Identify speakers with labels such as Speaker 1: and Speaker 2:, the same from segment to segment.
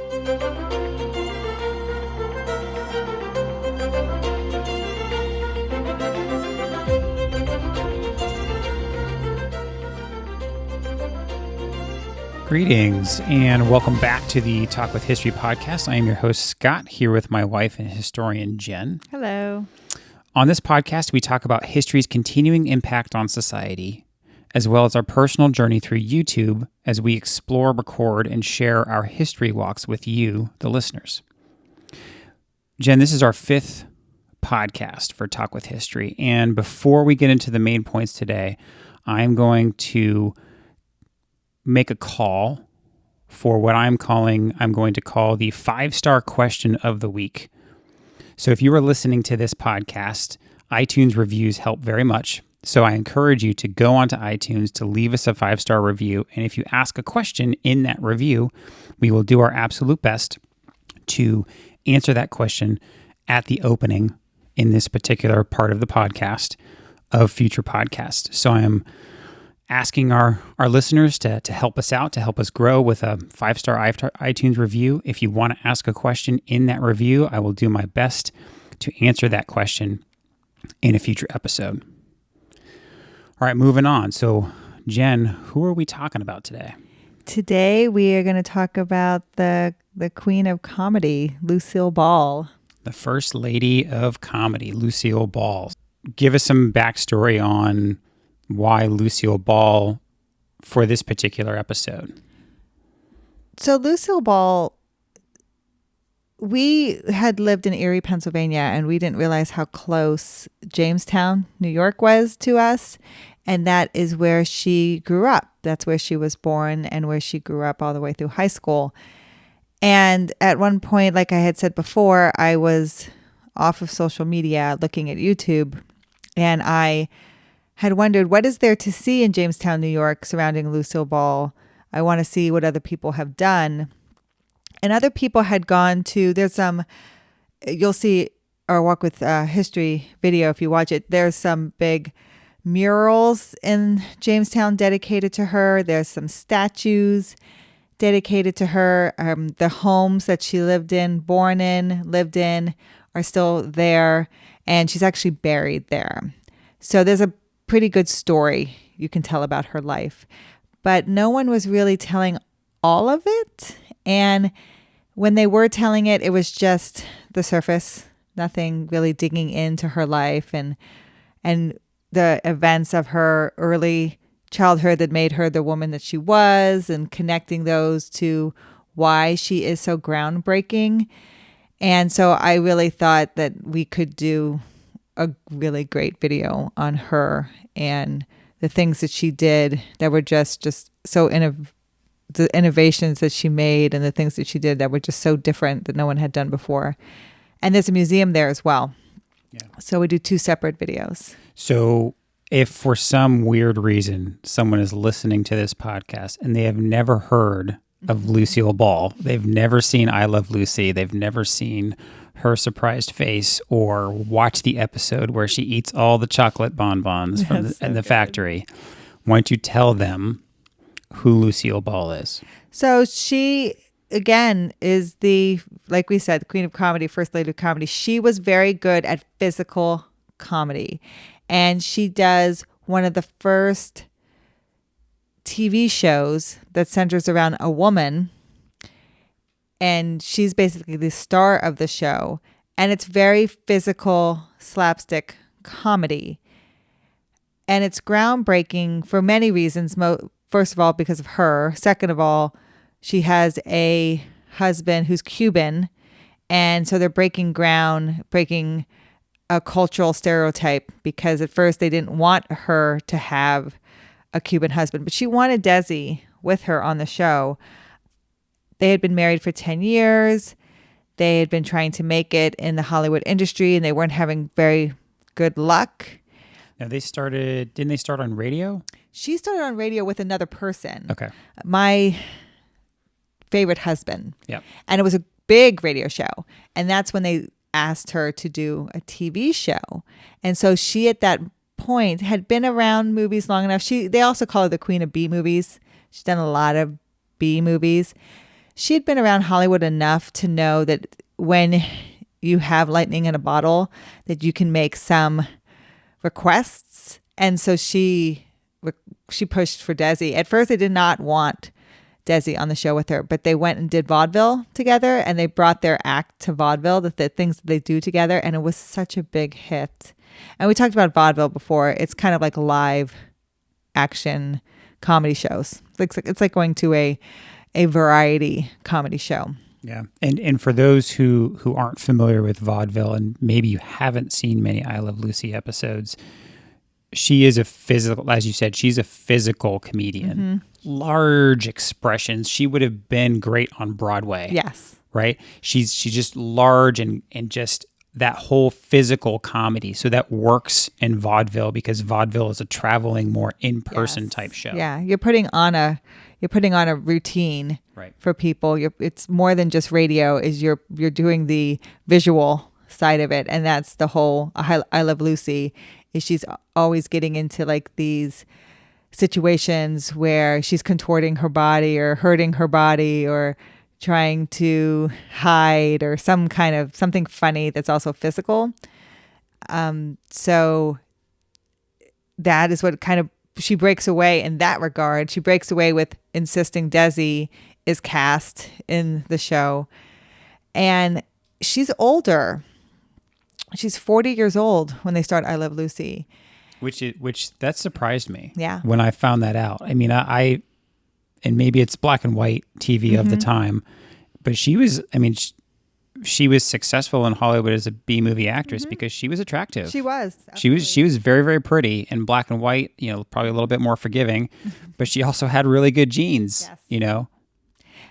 Speaker 1: Greetings and welcome back to the Talk with History podcast. I am your host, Scott, here with my wife and historian, Jen.
Speaker 2: Hello.
Speaker 1: On this podcast, we talk about history's continuing impact on society, as well as our personal journey through YouTube as we explore, record, and share our history walks with you, the listeners. Jen, this is our fifth podcast for Talk with History. And before we get into the main points today, I'm going to make a call for what I'm going to call the 5-star question of the week. So if you are listening to this podcast, iTunes reviews help very much. So I encourage you to go onto iTunes to leave us a 5-star review. And if you ask a question in that review, we will do our absolute best to answer that question at the opening in this particular part of the podcast of future podcasts. So I am asking our listeners to help us out, to help us grow with a 5-star iTunes review. If you want to ask a question in that review, I will do my best to answer that question in a future episode. All right, moving on. So, Jen, who are we talking about today?
Speaker 2: Today we are going to talk about the queen of comedy, Lucille Ball.
Speaker 1: The first lady of comedy, Lucille Ball. Give us some backstory on why Lucille Ball for this particular episode.
Speaker 2: So Lucille Ball, we had lived in Erie, Pennsylvania, and we didn't realize how close Jamestown, New York was to us. And that is where she grew up. That's where she was born and where she grew up all the way through high school. And at one point, like I had said before, I was off of social media looking at YouTube, and I had wondered, what is there to see in Jamestown, New York surrounding Lucille Ball? I want to see what other people have done. And other people had gone to, you'll see our Walk with History video if you watch it. There's some big murals in Jamestown dedicated to her. There's some statues dedicated to her. The homes that she lived in, are still there. And she's actually buried there. So there's a pretty good story you can tell about her life, but no one was really telling all of it. And when they were telling it, it was just the surface, nothing really digging into her life and the events of her early childhood that made her the woman that she was, and connecting those to why she is so groundbreaking. And so I really thought that we could do a really great video on her and the things that she did that were just so the innovations that she made and the things that she did that were just so different that no one had done before. And there's a museum there as well. Yeah. So we do 2 separate videos. So
Speaker 1: if for some weird reason someone is listening to this podcast and they have never heard of Lucille Ball, they've never seen I Love Lucy, they've never seen her surprised face or watch the episode where she eats all the chocolate bonbons from the factory, why don't you tell them who Lucille Ball is?
Speaker 2: So she, again, is like we said, the queen of comedy, first lady of comedy. She was very good at physical comedy. And she does one of the first TV shows that centers around a woman. And she's basically the star of the show. And it's very physical, slapstick comedy. And it's groundbreaking for many reasons. First of all, because of her. Second of all, she has a husband who's Cuban. And so they're breaking a cultural stereotype, because at first they didn't want her to have a Cuban husband. But she wanted Desi with her on the show. They had been married for 10 years. They had been trying to make it in the Hollywood industry, and they weren't having very good luck.
Speaker 1: Now didn't they start on radio?
Speaker 2: She started on radio with another person.
Speaker 1: Okay.
Speaker 2: My favorite husband.
Speaker 1: Yeah.
Speaker 2: And it was a big radio show. And that's when they asked her to do a TV show. And so she, at that point, had been around movies long enough. They also call her the queen of B movies. She's done a lot of B movies. she had been around Hollywood enough to know that when you have lightning in a bottle, that you can make some requests. And so she pushed for Desi. At first, they did not want Desi on the show with her, but they went and did vaudeville together, and they brought their act to vaudeville, the things that they do together, and it was such a big hit. And we talked about vaudeville before. It's kind of like live action comedy shows. It's like going to a variety comedy show.
Speaker 1: Yeah. And for those who aren't familiar with vaudeville, and maybe you haven't seen many I Love Lucy episodes, she is a physical, as you said, she's a physical comedian.
Speaker 2: Mm-hmm.
Speaker 1: Large expressions. She would have been great on Broadway.
Speaker 2: Yes.
Speaker 1: Right? She's just large and just that whole physical comedy. So that works in vaudeville because vaudeville is a traveling, more in-person type show.
Speaker 2: Yeah. You're putting on a routine for people. It's more than just radio. You're doing the visual side of it, and that's the whole I Love Lucy. Is she's always getting into like these situations where she's contorting her body or hurting her body or trying to hide or something funny that's also physical. So that is what kind of she breaks away in that regard. She breaks away with insisting Desi is cast in the show. And she's older. She's 40 years old when they start I Love Lucy.
Speaker 1: Which that surprised me.
Speaker 2: Yeah.
Speaker 1: When I found that out. I mean, and maybe it's black and white TV of the time, but she was successful in Hollywood as a B-movie actress because she was attractive.
Speaker 2: She was.
Speaker 1: Absolutely. She was very, very pretty in black and white, probably a little bit more forgiving, but she also had really good genes,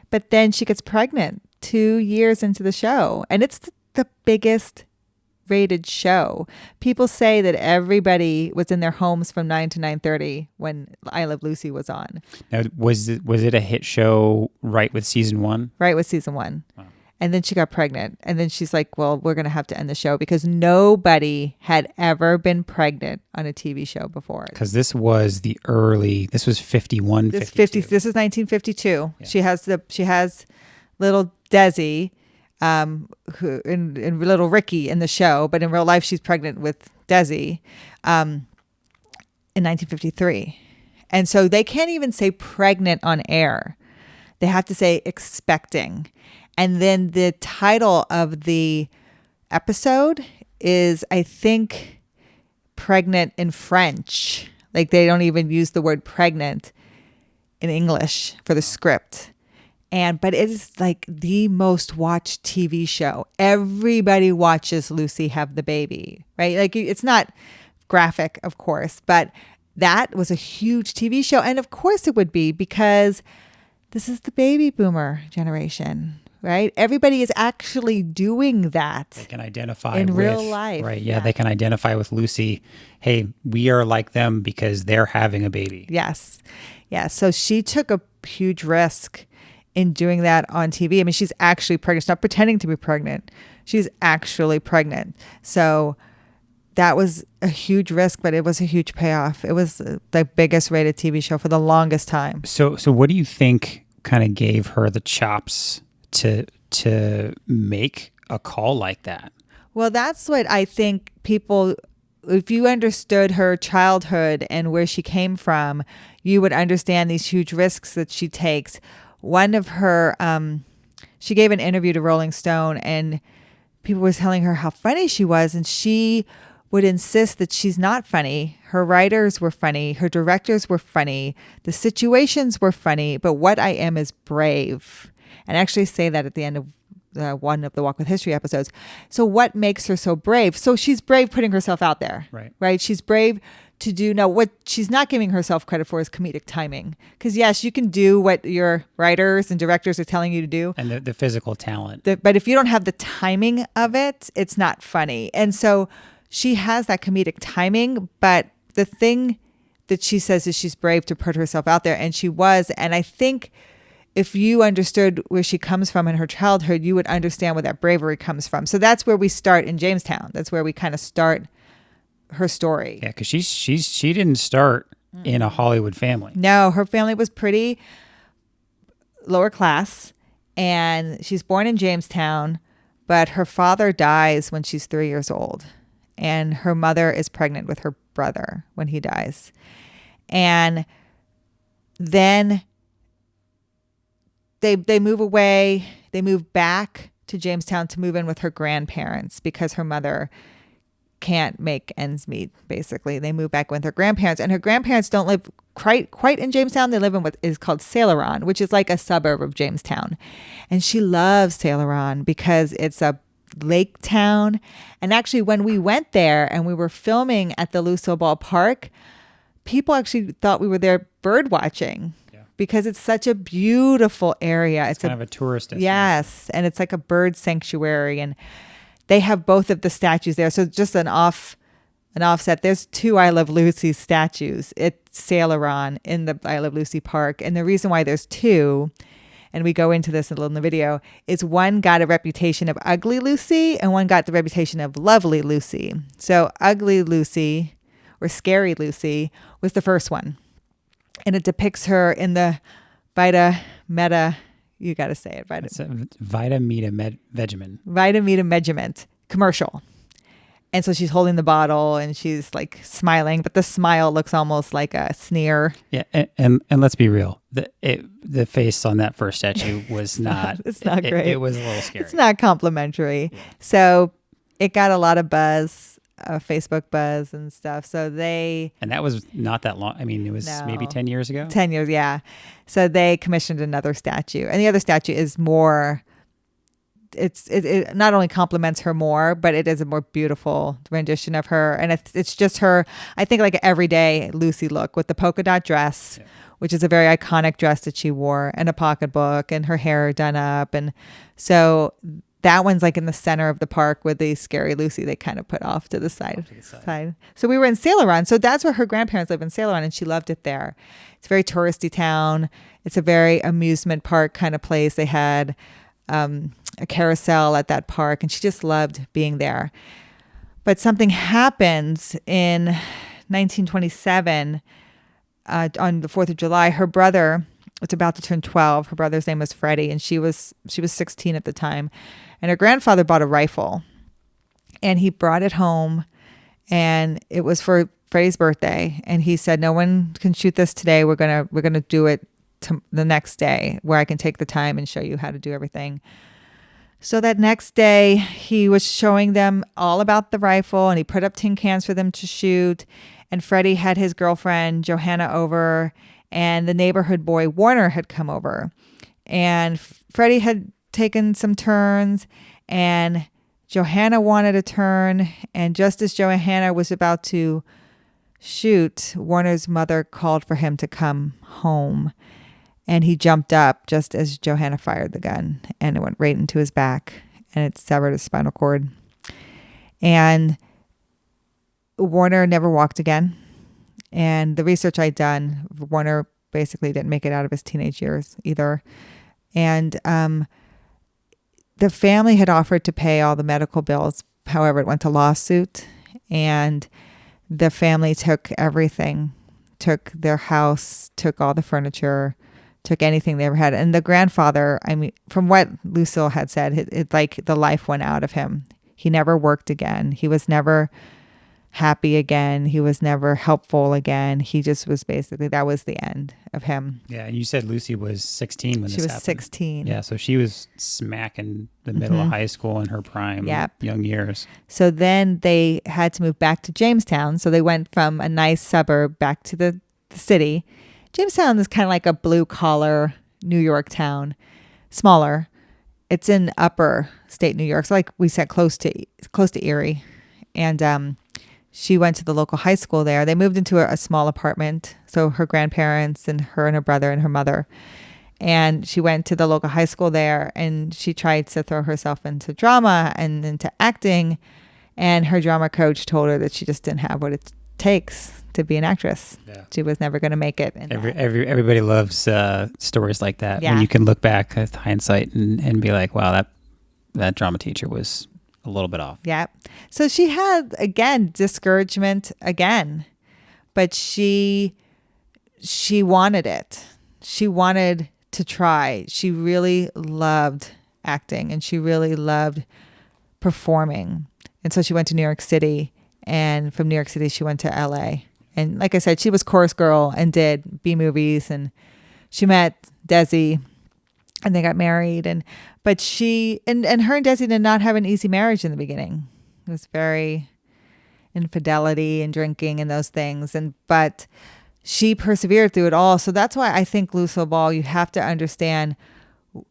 Speaker 2: But then she gets pregnant 2 years into the show, and it's the biggest rated show. People say that everybody was in their homes from 9 to 9:30 when I Love Lucy was on.
Speaker 1: Now, was it a hit show right with season 1?
Speaker 2: Right with season 1.
Speaker 1: Wow.
Speaker 2: And then she got pregnant. And then she's like, well, we're going to have to end the show because nobody had ever been pregnant on a TV show before.
Speaker 1: Because this was 51, 52.
Speaker 2: This is 1952.
Speaker 1: Yeah.
Speaker 2: She has little Desi, who and little Ricky in the show, but in real life she's pregnant with Desi in 1953. And so they can't even say pregnant on air. They have to say expecting. And then the title of the episode is, I think, pregnant in French. Like they don't even use the word pregnant in English for the script. But it is like the most watched TV show. Everybody watches Lucy have the baby, right? Like it's not graphic, of course, but that was a huge TV show. And of course it would be because this is the baby boomer generation, right? Everybody is actually doing that.
Speaker 1: They can identify
Speaker 2: in
Speaker 1: with,
Speaker 2: real life.
Speaker 1: Right. Yeah, they can identify with Lucy. Hey, we are like them because they're having a baby.
Speaker 2: Yes. Yeah. So she took a huge risk in doing that on TV. I mean, she's actually pregnant. She's not pretending to be pregnant. She's actually pregnant. So that was a huge risk, but it was a huge payoff. It was the biggest rated TV show for the longest time.
Speaker 1: So what do you think kind of gave her the chops to make a call like that?
Speaker 2: Well, that's what I think people, if you understood her childhood and where she came from, you would understand these huge risks that she takes. One of her, she gave an interview to Rolling Stone and people were telling her how funny she was. And she would insist that she's not funny. Her writers were funny. Her directors were funny. The situations were funny. But what I am is brave. And I actually say that at the end of one of the Walk with History episodes. So what makes her so brave? So she's brave putting herself out there. Right? She's brave to do. Now, what she's not giving herself credit for is comedic timing. Because yes, you can do what your writers and directors are telling you to do.
Speaker 1: And the physical talent.
Speaker 2: But if you don't have the timing of it, it's not funny. And so she has that comedic timing. But the thing that she says is she's brave to put herself out there. And she was. And I think if you understood where she comes from in her childhood, you would understand where that bravery comes from. So that's where we start in Jamestown. That's where we kind of start her story.
Speaker 1: Yeah, because she didn't start in a Hollywood family.
Speaker 2: No, her family was pretty lower class, And she's born in Jamestown, but her father dies when she's 3 years old. And her mother is pregnant with her brother when he dies. And then they move away. They move back to Jamestown to move in with her grandparents because her mother can't make ends meet, basically. They move back with her grandparents, and her grandparents don't live quite in Jamestown. They live in what is called Sailoron, which is like a suburb of Jamestown. And she loves Sailoron because it's a lake town. And actually, when we went there and we were filming at the Lucille Ball Park, people actually thought we were there bird watching. Because it's such a beautiful area.
Speaker 1: It's kind of a tourist destination.
Speaker 2: Yes, and it's like a bird sanctuary, and they have both of the statues there. So just an offset. There's 2 I Love Lucy statues at Sailoron in the I Love Lucy Park, and the reason why there's 2, and we go into this a little in the video, is one got a reputation of Ugly Lucy, and one got the reputation of Lovely Lucy. So Ugly Lucy, or Scary Lucy, was the first one. And it depicts her in the Vita Meta, you got to say it,
Speaker 1: Vita Meta Vegemin.
Speaker 2: Vita Meta Megiment commercial. And so she's holding the bottle and she's like smiling, but the smile looks almost like a sneer.
Speaker 1: Yeah, and let's be real. The face on that first statue was not.
Speaker 2: It's not great.
Speaker 1: It was a little scary.
Speaker 2: It's not complimentary. Yeah. So it got a lot of buzz. Facebook buzz and stuff. And
Speaker 1: that was not that long. I mean, it was maybe 10 years ago.
Speaker 2: 10 years, yeah. So they commissioned another statue, and the other statue is more. It not only compliments her more, but it is a more beautiful rendition of her, and it's just her. I think like an everyday Lucy look with the polka dot dress, which is a very iconic dress that she wore, and a pocketbook, and her hair done up, and so. That one's like in the center of the park with the Scary Lucy they kind of put off to the side. So we were in Sailoron. So that's where her grandparents live, in Sailoron, and she loved it there. It's a very touristy town. It's a very amusement park kind of place. They had a carousel at that park, and she just loved being there. But something happens in 1927 on the 4th of July. Her brother was about to turn 12. Her brother's name was Freddie, and she was 16 at the time. And her grandfather bought a rifle, and he brought it home, and it was for Freddie's birthday. And he said, "No one can shoot this today. We're gonna do it the next day, where I can take the time and show you how to do everything." So that next day, he was showing them all about the rifle, and he put up tin cans for them to shoot. And Freddie had his girlfriend Johanna over, and the neighborhood boy Warner had come over, and Freddie had taken some turns, and Johanna wanted a turn, and just as Johanna was about to shoot, Warner's mother called for him to come home, and he jumped up just as Johanna fired the gun, and it went right into his back, and it severed his spinal cord. And Warner never walked again. And the research I'd done, Warner basically didn't make it out of his teenage years either. And the family had offered to pay all the medical bills. However, it went to lawsuit, and the family took everything, took their house, took all the furniture, took anything they ever had. And the grandfather, I mean, from what Lucille had said, it like the life went out of him. He never worked again. He was never happy again. He was never helpful again. He just was basically, that was the end of him.
Speaker 1: Yeah, and you said Lucy was 16 when this happened.
Speaker 2: She was 16.
Speaker 1: Yeah, so she was smack in the middle of high school in her prime young years.
Speaker 2: So then they had to move back to Jamestown. So they went from a nice suburb back to the city. Jamestown is kind of like a blue-collar New York town, smaller. It's in upper state New York, so like we said, close to Erie. And she went to the local high school there. They moved into a small apartment. So her grandparents and her and her brother and her mother. And she went to the local high school there, and she tried to throw herself into drama and into acting. And her drama coach told her that she just didn't have what it takes to be an actress. Yeah. She was never going to make it.
Speaker 1: Everybody loves stories like that. Yeah. When you can look back with hindsight and be like, wow, that drama teacher was a little bit off.
Speaker 2: Yeah. So she had, again, discouragement again, but she wanted it. She wanted to try. She really loved acting and she really loved performing. And so she went to New York City, and from New York City, she went to LA. And like I said, she was chorus girl and did B movies, and she met Desi and they got married. But she, and her and Desi did not have an easy marriage in the beginning. It was very infidelity and drinking and those things. But she persevered through it all. So that's why I think Lucille Ball, you have to understand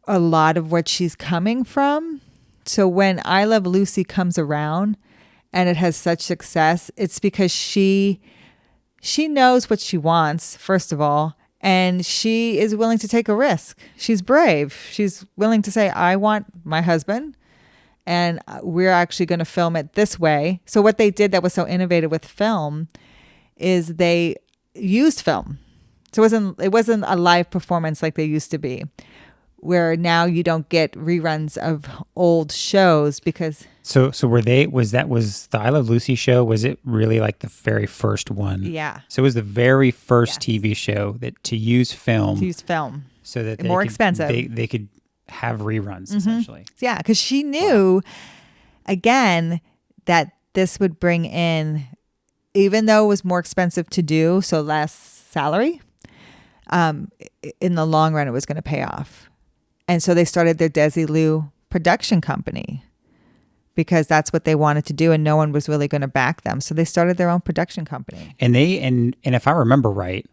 Speaker 2: a lot of what she's coming from. So when I Love Lucy comes around and it has such success, it's because she knows what she wants, first of all, and she is willing to take a risk. She's brave. She's willing to say, I want my husband, and we're actually going to film it this way. So what they did that was so innovative with film is they used film. So it wasn't a live performance like they used to be, where now you don't get reruns of old shows because.
Speaker 1: So was the I Love Lucy show, was it really like the very first one?
Speaker 2: Yeah.
Speaker 1: So it was the very first TV show that to use film. So that
Speaker 2: more expensive.
Speaker 1: They could have reruns essentially.
Speaker 2: Yeah, because she knew, again, that this would bring in, even though it was more expensive to do, so less salary, in the long run, it was going to pay off. And so they started their Desilu production company because that's what they wanted to do, and no one was really going to back them. So they started their own production company.
Speaker 1: And and if I remember right,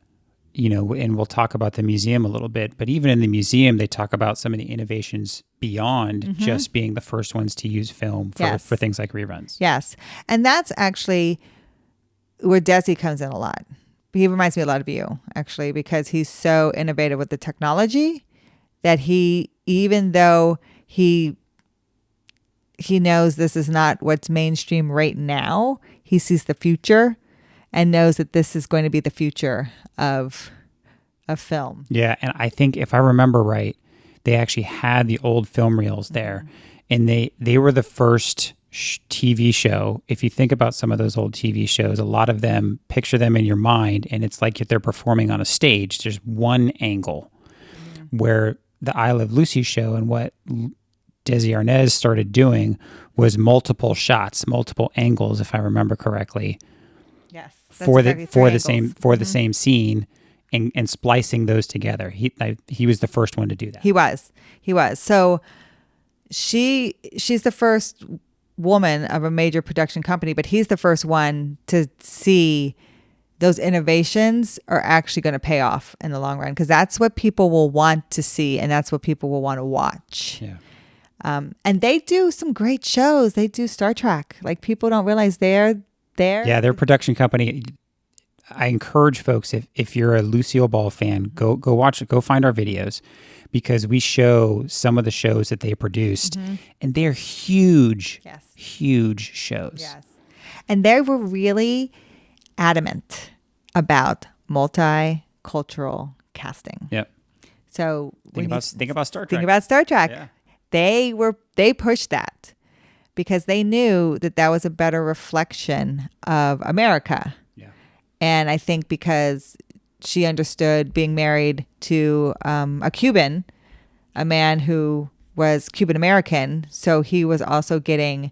Speaker 1: and we'll talk about the museum a little bit, but even in the museum, they talk about some of the innovations beyond just being the first ones to use film for things like reruns.
Speaker 2: Yes. And that's actually where Desi comes in a lot. He reminds me a lot of you, actually, because he's so innovative with the technology that even though he knows this is not what's mainstream right now, he sees the future and knows that this is going to be the future of film.
Speaker 1: Yeah, and I think if I remember right, they actually had the old film reels there, and they were the first TV show. If you think about some of those old TV shows, a lot of them, picture them in your mind, and it's like if they're performing on a stage. There's one angle where the I Love Lucy show and what Desi Arnaz started doing was multiple shots, multiple angles, if I remember correctly.
Speaker 2: Yes,
Speaker 1: for the same scene, and splicing those together. He was the first one to do that.
Speaker 2: He was. So she's the first woman of a major production company, but he's the first one to see those innovations are actually going to pay off in the long run, because that's what people will want to see and that's what people will want to watch.
Speaker 1: Yeah.
Speaker 2: And they do some great shows. They do Star Trek. Like, people don't realize they're there.
Speaker 1: Yeah, their production company. I encourage folks, if you're a Lucille Ball fan, go watch it, go find our videos, because we show some of the shows that they produced, and they're huge, huge shows. Yes.
Speaker 2: And they were really adamant about multicultural casting.
Speaker 1: Yep.
Speaker 2: So
Speaker 1: think about Star Trek.
Speaker 2: Think about Star Trek. Yeah. They pushed that because they knew that was a better reflection of America. Yeah. And I think because she understood being married to a Cuban, a man who was Cuban American, so he was also getting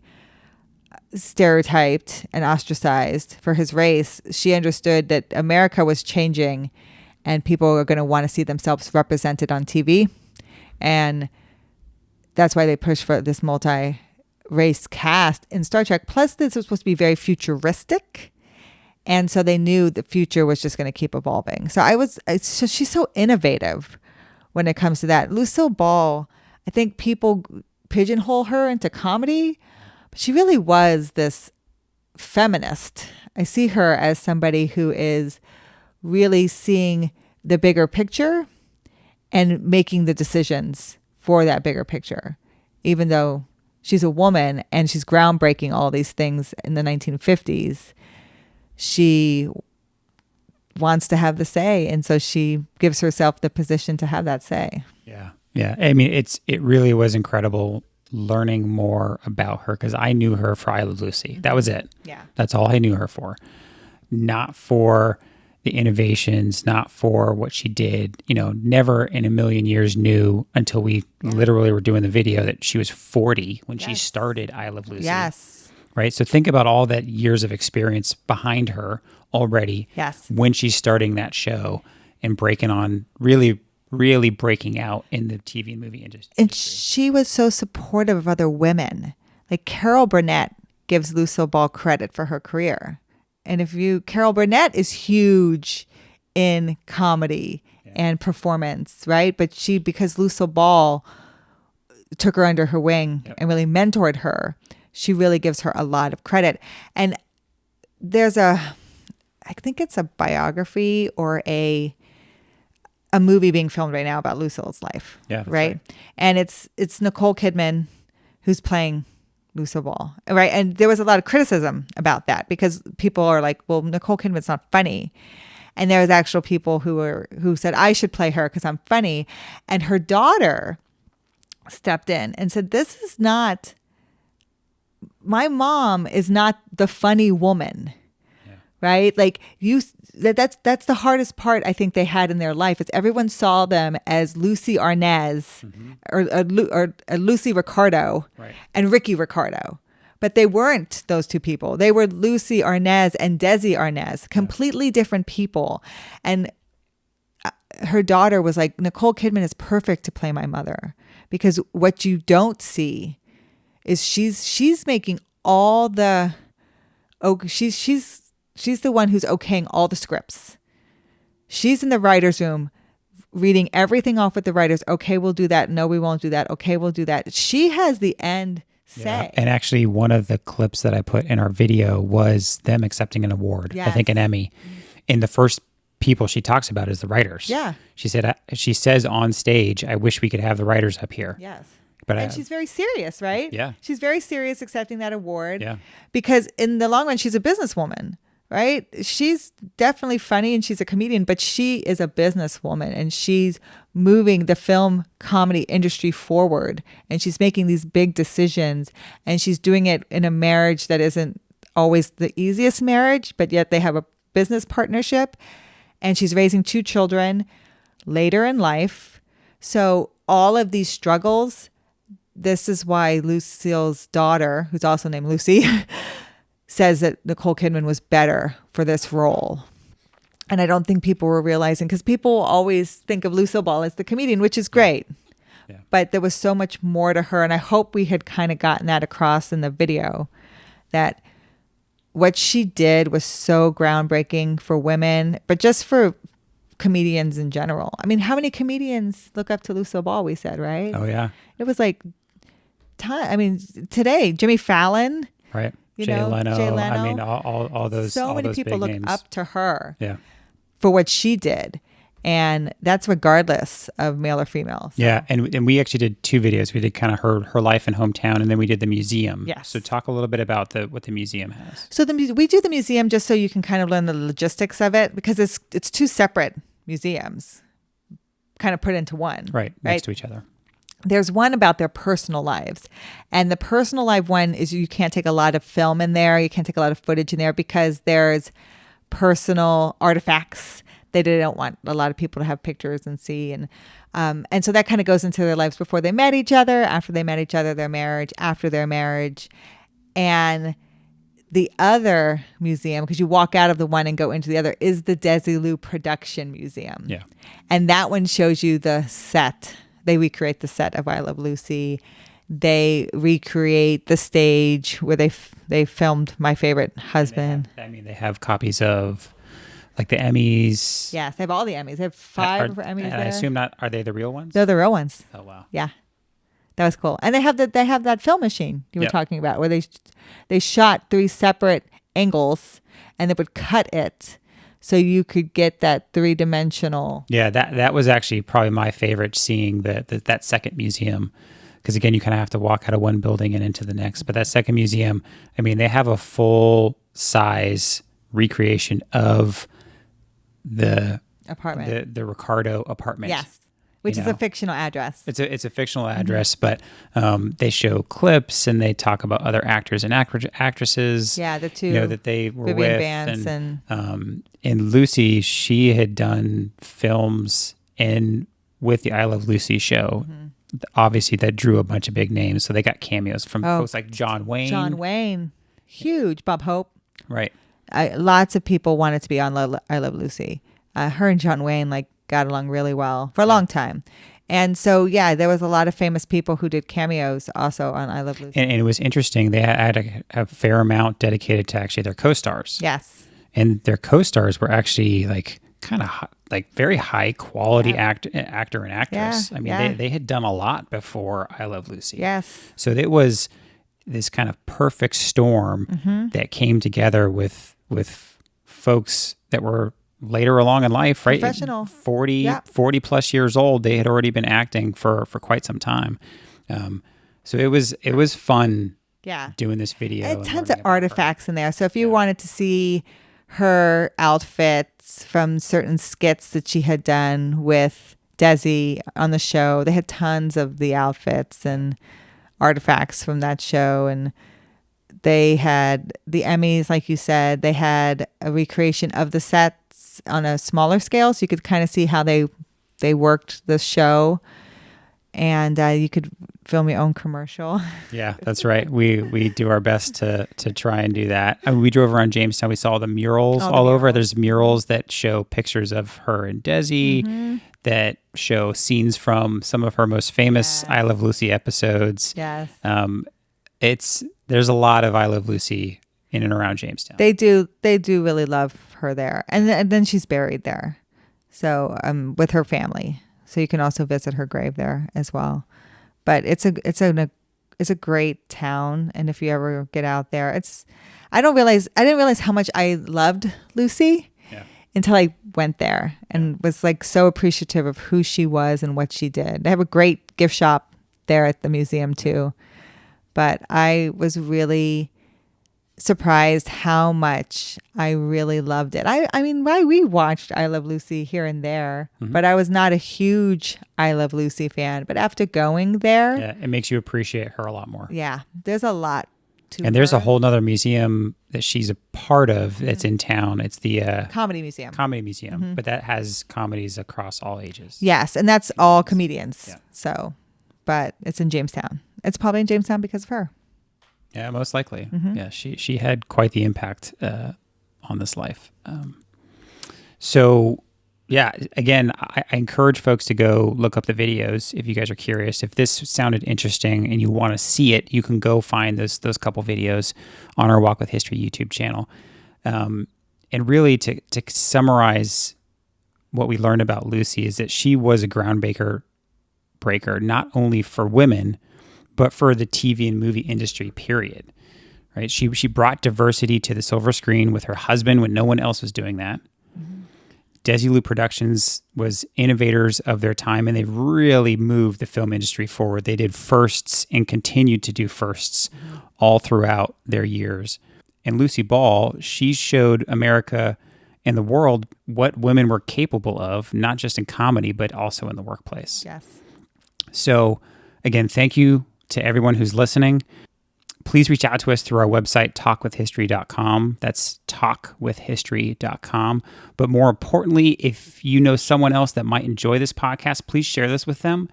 Speaker 2: stereotyped and ostracized for his race. She understood that America was changing and people are going to want to see themselves represented on TV. And that's why they pushed for this multi-race cast in Star Trek. Plus, this was supposed to be very futuristic. And so they knew the future was just going to keep evolving. So she's so innovative when it comes to that. Lucille Ball, I think people pigeonhole her into comedy, but she really was this feminist. I see her as somebody who is really seeing the bigger picture and making the decisions for that bigger picture, even though she's a woman and she's groundbreaking all these things in the 1950s. She wants to have the say, and so she gives herself the position to have that say.
Speaker 1: Yeah. I mean, it really was incredible learning more about her, because I knew her for I Love Lucy. That was it.
Speaker 2: Yeah.
Speaker 1: That's all I knew her for. Not for the innovations, not for what she did. Never in a million years knew until we literally were doing the video that she was 40 when she started I Love Lucy.
Speaker 2: Yes.
Speaker 1: Right? So think about all that years of experience behind her already when she's starting that show and breaking on, really, really breaking out in the TV and movie industry.
Speaker 2: And she was so supportive of other women. Like Carol Burnett gives Lucille Ball credit for her career. And Carol Burnett is huge in comedy and performance, right? But because Lucille Ball took her under her wing and really mentored her, she really gives her a lot of credit. And there's I think it's a biography or a movie being filmed right now about Lucille's life.
Speaker 1: Yeah, that's
Speaker 2: right? And it's Nicole Kidman who's playing Lucille Ball, right? And there was a lot of criticism about that because people are like, well, Nicole Kidman's not funny. And there was actual people who said, I should play her because I'm funny. And her daughter stepped in and said, my mom is not the funny woman, right? Like that's the hardest part I think they had in their life is everyone saw them as Lucy Arnaz or Lucy Ricardo and Ricky Ricardo. But they weren't those two people. They were Lucy Arnaz and Desi Arnaz, completely different people. And her daughter was like, Nicole Kidman is perfect to play my mother because what you don't see is she's making all the she's the one who's okaying all the scripts. She's in the writer's room reading everything off with the writers. Okay, we'll do that. No, we won't do that. Okay, we'll do that. She has the end say.
Speaker 1: Yeah. And actually one of the clips that I put in our video was them accepting an award, I think an Emmy. And the first people she talks about is the writers.
Speaker 2: Yeah.
Speaker 1: She says on stage, I wish we could have the writers up here.
Speaker 2: Yes.
Speaker 1: But
Speaker 2: she's very serious, right?
Speaker 1: Yeah.
Speaker 2: She's very serious accepting that award.
Speaker 1: Yeah.
Speaker 2: Because in the long run, she's a businesswoman, right? She's definitely funny and she's a comedian, but she is a businesswoman and she's moving the film comedy industry forward and she's making these big decisions and she's doing it in a marriage that isn't always the easiest marriage, but yet they have a business partnership and she's raising 2 children later in life. So all of these struggles, this is why Lucille's daughter, who's also named Lucy, says that Nicole Kidman was better for this role. And I don't think people were realizing, because people always think of Lucille Ball as the comedian, which is great. Yeah. But there was so much more to her. And I hope we had kind of gotten that across in the video, that what she did was so groundbreaking for women, but just for comedians in general. I mean, how many comedians look up to Lucille Ball, we said, right?
Speaker 1: Oh, yeah.
Speaker 2: It was like, today, Jimmy Fallon.
Speaker 1: Right.
Speaker 2: Jay Leno.
Speaker 1: I mean, all those.
Speaker 2: So
Speaker 1: all
Speaker 2: many
Speaker 1: those
Speaker 2: people
Speaker 1: big
Speaker 2: look
Speaker 1: names.
Speaker 2: up to her.
Speaker 1: Yeah.
Speaker 2: For what she did. And that's regardless of male or female. So.
Speaker 1: Yeah. And we actually did 2 videos. We did kind of her life and hometown, and then we did the museum.
Speaker 2: Yes.
Speaker 1: So talk a little bit about what the museum has.
Speaker 2: So we do the museum just so you can kind of learn the logistics of it, because it's 2 separate museums kind of put into one.
Speaker 1: Right. Next to each other.
Speaker 2: There's one about their personal lives. And the personal life one is you can't take a lot of film in there. You can't take a lot of footage in there because there's personal artifacts that they don't want a lot of people to have pictures and see. And so that kind of goes into their lives before they met each other, after they met each other, their marriage, after their marriage. And the other museum, because you walk out of the one and go into the other, is the Desilu Production Museum.
Speaker 1: Yeah.
Speaker 2: And that one shows you the set. They recreate the set of I Love Lucy. They recreate the stage where they filmed My Favorite Husband.
Speaker 1: They have copies of like the Emmys.
Speaker 2: Yes, they have all the Emmys. They have 5 Emmys there.
Speaker 1: I assume are they the real ones?
Speaker 2: They're the real ones.
Speaker 1: Oh, wow.
Speaker 2: Yeah. That was cool. And they have that film machine you were talking about where they shot 3 separate angles and they would cut it so you could get that 3-dimensional.
Speaker 1: Yeah, that was actually probably my favorite, seeing that second museum, because again, you kind of have to walk out of one building and into the next. But that second museum, I mean, they have a full size recreation of the
Speaker 2: apartment,
Speaker 1: the Ricardo apartment.
Speaker 2: Yes. Which is a fictional address.
Speaker 1: It's a fictional address, but they show clips and they talk about other actors and actresses.
Speaker 2: Yeah, the two
Speaker 1: that they were
Speaker 2: Vivian
Speaker 1: with.
Speaker 2: Vance
Speaker 1: And Lucy, she had done films with the I Love Lucy show. Obviously, that drew a bunch of big names. So they got cameos from folks like John Wayne.
Speaker 2: John Wayne, huge. Bob Hope.
Speaker 1: Right.
Speaker 2: Lots of people wanted to be on I Love Lucy. Her and John Wayne got along really well for a long time. And so, there was a lot of famous people who did cameos also on I Love Lucy.
Speaker 1: And it was interesting. They had a fair amount dedicated to actually their co-stars.
Speaker 2: Yes.
Speaker 1: And their co-stars were actually kind of very high quality actor and actress.
Speaker 2: Yeah,
Speaker 1: I mean, they had done a lot before I Love Lucy.
Speaker 2: Yes.
Speaker 1: So it was this kind of perfect storm that came together with folks that were later along in life, right?
Speaker 2: Professional.
Speaker 1: 40 plus years old. They had already been acting for quite some time. So it was fun doing this video.
Speaker 2: And tons of artifacts in there. So if you wanted to see her outfits from certain skits that she had done with Desi on the show, they had tons of the outfits and artifacts from that show. And they had the Emmys, like you said, they had a recreation of the sets on a smaller scale, so you could kind of see how they worked the show, and you could film your own commercial.
Speaker 1: Yeah, that's right. We do our best to try and do that. I mean, we drove around Jamestown. We saw the murals all over. There's murals that show pictures of her and Desi, that show scenes from some of her most famous I Love Lucy episodes.
Speaker 2: Yes.
Speaker 1: There's a lot of I Love Lucy in and around Jamestown.
Speaker 2: They do really love her there, and then she's buried there, so with her family. So you can also visit her grave there as well. But it's a great town, and if you ever get out there, I didn't realize how much I loved Lucy until I went there and was so appreciative of who she was and what she did. They have a great gift shop there at the museum too, but I was really surprised how much I really loved it. I mean, we watched I Love Lucy here and there, but I was not a huge I Love Lucy fan. But after going there,
Speaker 1: it makes you appreciate her a lot more.
Speaker 2: Yeah, there's a lot to
Speaker 1: And there's a whole nother museum that she's a part of that's in town. It's the
Speaker 2: Comedy Museum.
Speaker 1: But that has comedies across all ages.
Speaker 2: Yes, and that's all comedians. Yeah. So, but it's in Jamestown. It's probably in Jamestown because of her.
Speaker 1: Yeah, most likely. Yeah, she had quite the impact on this life. So, again, I encourage folks to go look up the videos if you guys are curious. If this sounded interesting and you want to see it, you can go find those couple videos on our Walk with History YouTube channel. And really, to summarize what we learned about Lucy is that she was a groundbreaker, not only for women, but for the TV and movie industry, period. Right? She brought diversity to the silver screen with her husband when no one else was doing that. Desilu Productions was innovators of their time, and they really moved the film industry forward. They did firsts and continued to do firsts all throughout their years. And Lucille Ball, she showed America and the world what women were capable of, not just in comedy, but also in the workplace.
Speaker 2: Yes.
Speaker 1: So, again, thank you to everyone who's listening. Please reach out to us through our website, talkwithhistory.com. That's talkwithhistory.com. But more importantly, if you know someone else that might enjoy this podcast, please share this with them.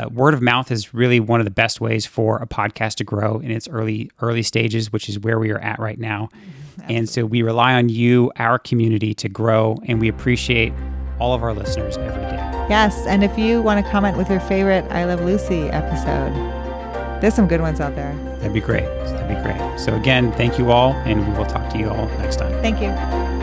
Speaker 1: Word of mouth is really one of the best ways for a podcast to grow in its early stages, which is where we are at right now. Absolutely. And so we rely on you, our community, to grow, and we appreciate all of our listeners every day.
Speaker 2: Yes, and if you want to comment with your favorite I Love Lucy episode, there's some good ones out there.
Speaker 1: That'd be great. So again, thank you all, and we will talk to you all next time.
Speaker 2: Thank you.